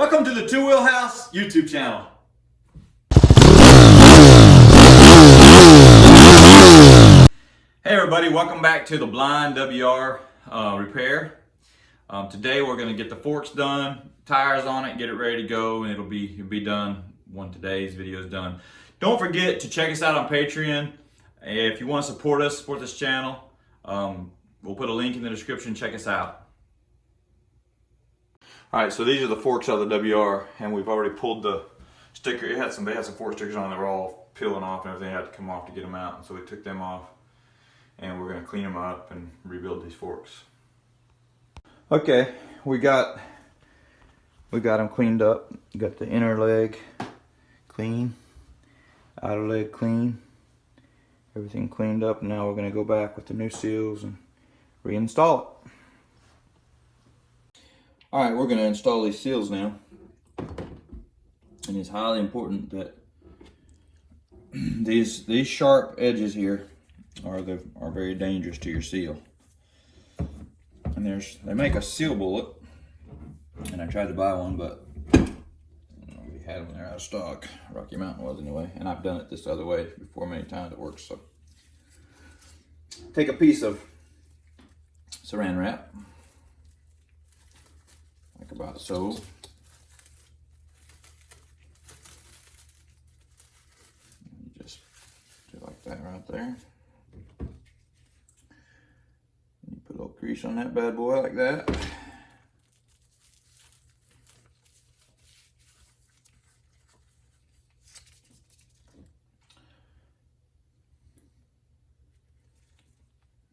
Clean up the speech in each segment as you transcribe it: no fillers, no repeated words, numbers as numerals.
Welcome to the Two Wheel House YouTube channel. Hey everybody, welcome back to the blind WR repair. Today we're going to get the forks done, tires on it, get it ready to go, and it'll be done when today's video is done. Don't forget to check us out on Patreon. If you want to support us, support this channel, we'll put a link in the description. Check us out. Alright, so these are the forks out of the WR, and we've already pulled the sticker. They had some fork stickers on that were all peeling off and everything had to come off to get them out, and so we took them off and we're going to clean them up and rebuild these forks. Okay, we got them cleaned up. Got the inner leg clean, outer leg clean, everything cleaned up. Now we're going to go back with the new seals and reinstall it. Alright, we're going to install these seals now, and it's highly important that these sharp edges here are very dangerous to your seal. And they make a seal bullet, and I tried to buy one, but we had them, they're out of stock. Rocky Mountain was anyway, and I've done it this other way before many times. It works. So take a piece of saran wrap, like about so. Just do like that right there. You put a little grease on that bad boy like that.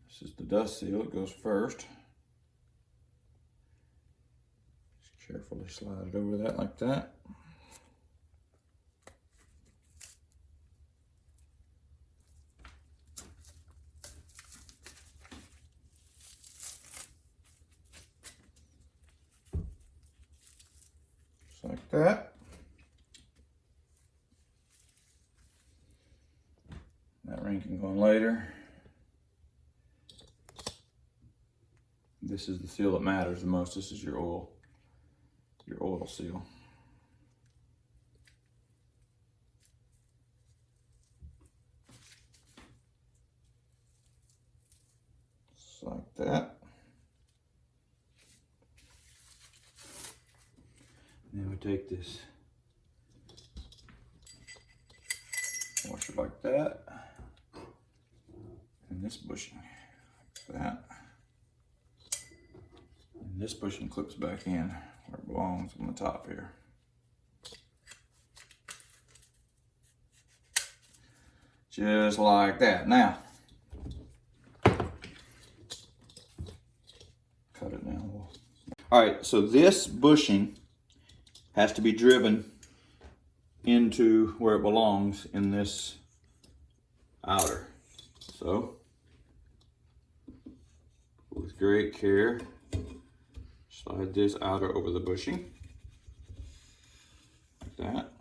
This is the dust seal. It goes first. Just carefully slide it over that like that. Just like that. That ring can go on later. This is the seal that matters the most. This is your oil seal. Just like that. Then we take this, wash it like that, and this bushing like that. And this bushing clips back in where it belongs on the top here. Just like that. Now, cut it now. Alright, so this bushing has to be driven into where it belongs in this outer. So, with great care, slide this outer over the bushing, like that.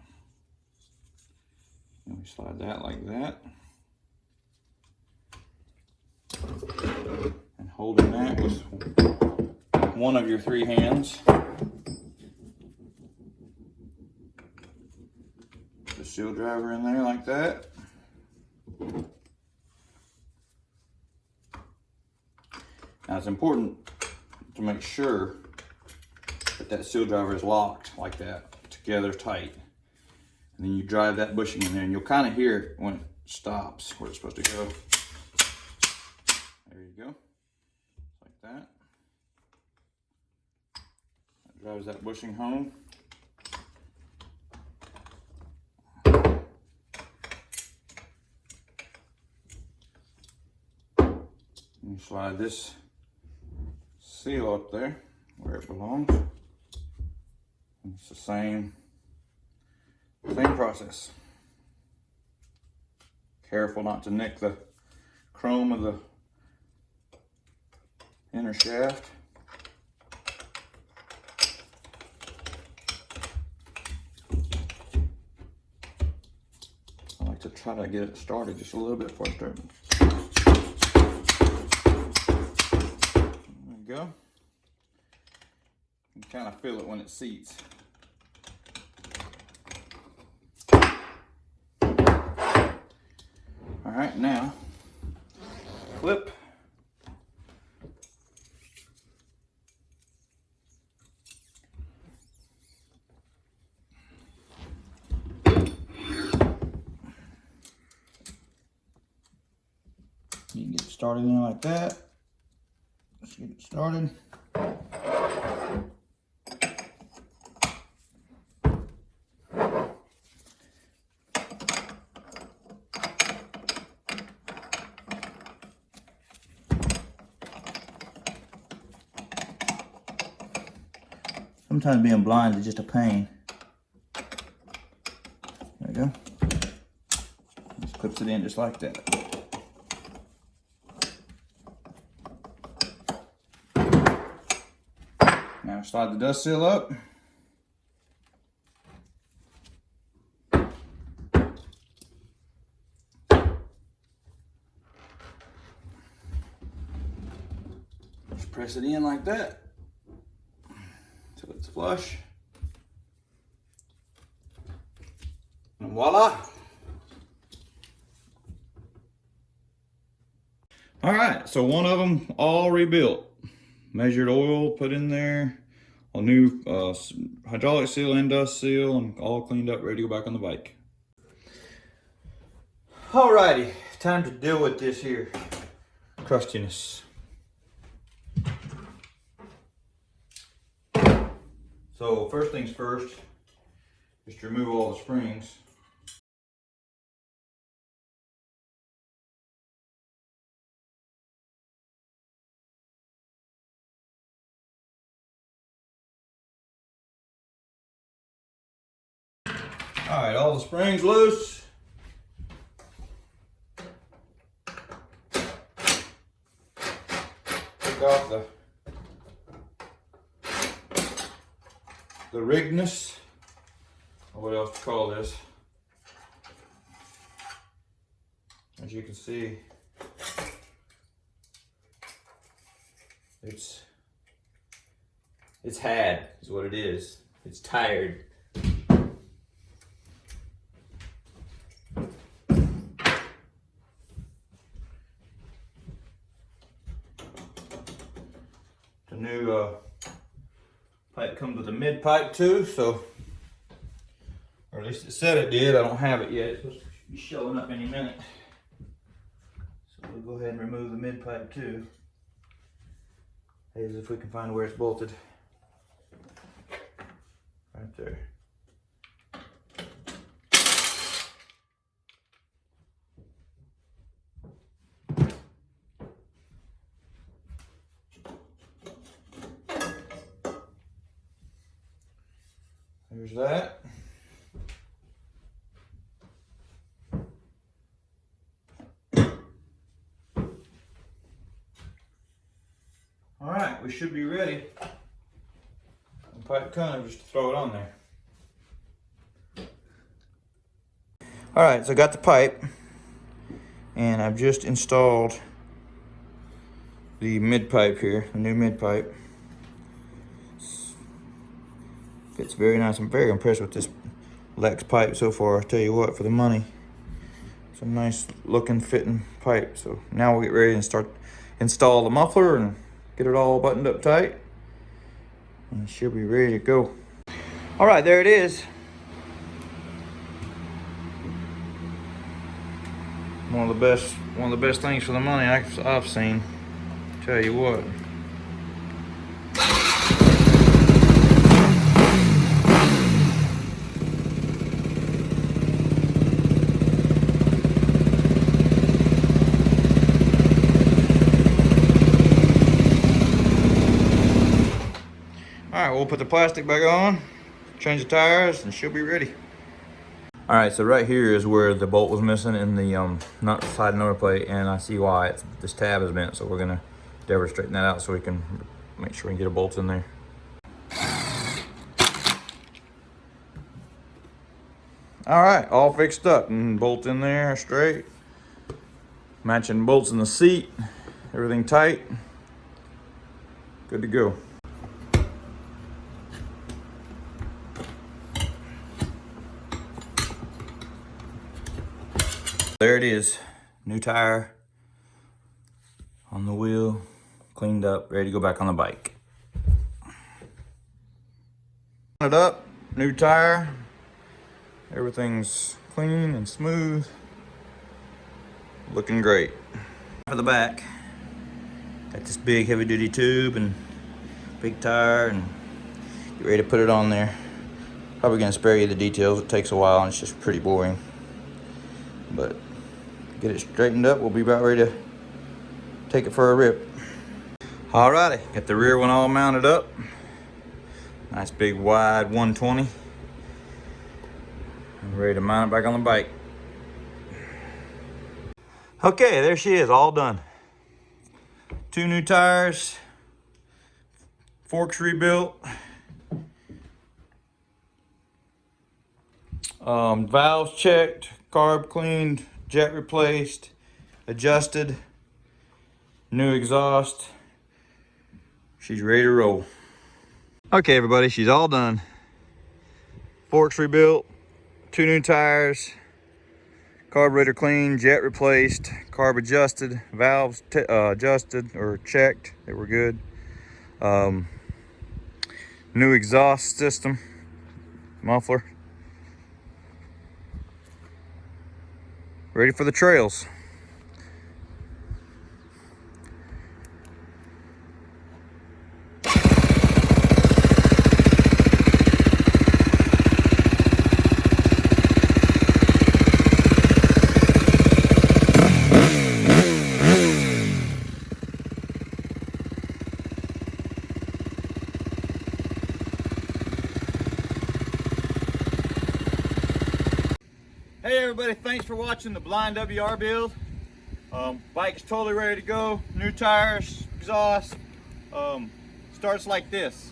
And we slide that like that. And holding that with one of your three hands. The seal driver in there like that. Now it's important to make sure that seal driver is locked like that, together tight. And then you drive that bushing in there, and you'll kind of hear it when it stops where it's supposed to go. There you go, like that. That drives that bushing home. And you slide this seal up there where it belongs. It's the same process. Careful not to nick the chrome of the inner shaft. I like to try to get it started just a little bit before I start. There we go. You can kind of feel it when it seats. right, now clip. You can get it started in like that. Let's get it started. Sometimes being blind is just a pain. There we go. Just clips it in just like that. Now slide the dust seal up. Just press it in like that until it's flush. And voila! All right, so one of them all rebuilt. Measured oil put in there, a new hydraulic seal and dust seal, and all cleaned up, ready to go back on the bike. Alrighty, time to deal with this here crustiness. So first things first, just remove all the springs. All right, all the springs loose. Take off the rigness, or what else to call this. As you can see, it's had is what it is. It's tired. The new pipe comes with a Pt.II, so, or at least it said it did. I don't have it yet. It's supposed to be showing up any minute. So we'll go ahead and remove the Pt.II. As if we can find where it's bolted. Right there. There's that. All right, we should be ready. Pipe kind of just to throw it on there. All right, so I got the pipe, and I've just installed the mid pipe here, the new mid pipe. Fits very nice. I'm very impressed with this Lex pipe so far. I tell you what, for the money, it's a nice looking fitting pipe. So now we'll get ready and start install the muffler and get it all buttoned up tight, and she'll be ready to go. All right, there it is. One of the best things for the money I've seen. Tell you what. All right, we'll put the plastic back on, change the tires, and she'll be ready. All right, so right here is where the bolt was missing in the side number plate, and I see why this tab is bent. So we're gonna endeavor to straighten that out so we can make sure we can get a bolt in there. All right, all fixed up and bolt in there straight. Matching bolts in the seat, everything tight. Good to go. There it is, new tire on the wheel, cleaned up, ready to go back on the bike. It up, new tire. Everything's clean and smooth. Looking great. For the back, got this big heavy duty tube and big tire, and get ready to put it on there. Probably gonna spare you the details. It takes a while and it's just pretty boring. But get it straightened up, we'll be about ready to take it for a rip. Alrighty, got the rear one all mounted up. Nice big wide 120. I'm ready to mount it back on the bike. Okay, there she is, all done. 2 new tires, forks rebuilt, valves checked, carb cleaned, jet replaced, adjusted, new exhaust. She's ready to roll. Okay, everybody, she's all done. Forks rebuilt, 2 new tires, carburetor clean, jet replaced, carb adjusted, valves adjusted or checked, they were good. New exhaust system, muffler. Ready for the trails. Hey everybody, thanks for watching the blind WR build. Bike's totally ready to go. New tires, exhaust. Starts like this.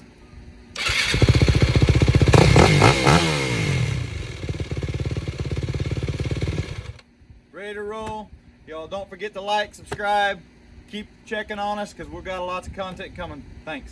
Ready to roll. Y'all don't forget to like, subscribe, keep checking on us because we've got lots of content coming. Thanks.